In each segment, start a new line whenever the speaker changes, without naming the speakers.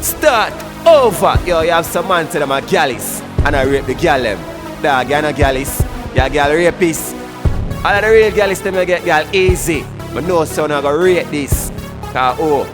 Start over. Yo, you have some man to them a gyalis, and I rape the gyal them. Dog, you no gyalis, you a gyal rapist. All of the real gyalis them get gyal easy. But no son I go rate this. Cause oh.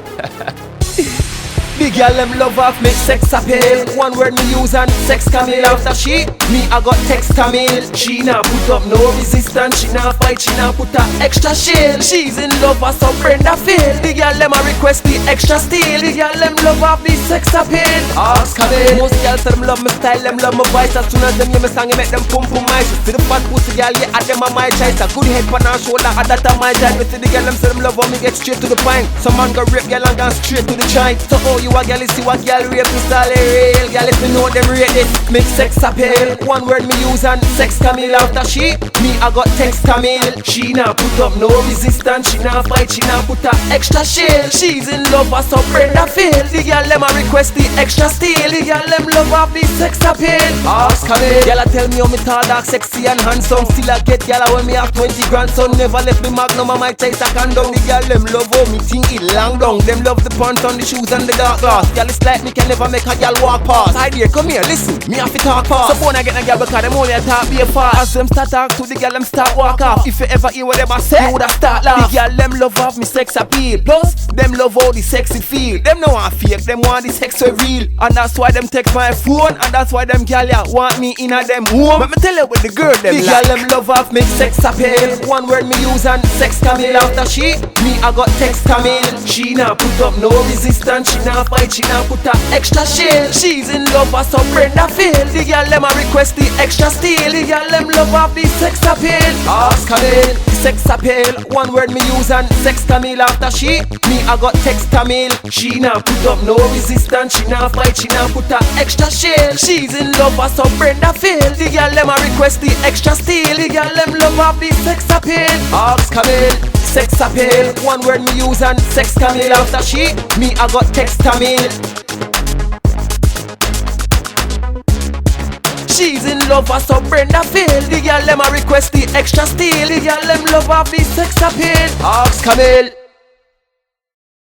The gyal them love off make sex appeal. One word me use and sex Camille. After she, me I got text Camille. She nah put up no resistance. She nah fight, she nah put up extra shield. She's in love with some Brenda feel. The gyal them a request the extra steel. The gyal them love off the sex appeal. Ask Camille. Most gyals say them love me style, them love my voice. As soon as them hear me song, it make them pum pum my. See the fat pussy gyal, yeah, at them a my choice. A good head pan her shoulder, at that a my joint. Me see the gyal them say them love how me get straight to the point. Some man go rape gyal and go straight to the joint. So oh you a gyal, see what gyal rape me style real. Gyal if me know them rate it, make sex appeal. One word me use and sex Camille. After she, me I got text Camille. She nah put up no resistance. She nah fight, she nah put up extra shield. She's in love with some Brenda feel. The gyal them a request the extra steel. The gyal them love off the sex appeal. Ask Camille. Gyal a tell me how me tall, dark, sexy and handsome. Still I get gyal when me have 20 grandson. Never left me magnum on my chest a condom. The gyal them love how me think it long down. Them love the pants on the shoes and the dark glass. Gyal it's like me can never make a gyal walk past. Hi there, come here, listen, me have to talk fast. So when I get a gyal because them only a talk be a fast. As them start talk to the gyal them start walk off. If you ever hear what them a say, you woulda start laugh. The gyal them love off me sex appeal. Plus, them love how the sexy feel. Them no want fake, them want the sex so real. And that's why them text my phone. And that's why them gyal ya want me in a them home. But me tell you what the girl them the gyal them love off make sex appeal. One word me use and sex Camille. After she, me I got text Camille. She nah put up no resistance. She nah fight, she nah put up extra shield. She's in love with some Brenda feel. The gyal them a request the extra steel. The gyal them love off the sex appeal. Ask Camille, sex appeal. One word me use and sex Camille. After she, me I got text Camille. She nah put up no resistance. She nah fight, she nah put up extra shield. She's in love with some Brenda feel. The gyal them a request the extra steel. The gyal them love off the sex appeal. Ask Camille, sex appeal. One word me use and sex Camille. After she, me I got text Camille. She's in love with some Brenda feel. The gyal them a request the extra steel. The gyal them love off the sex appeal. Ask Camille.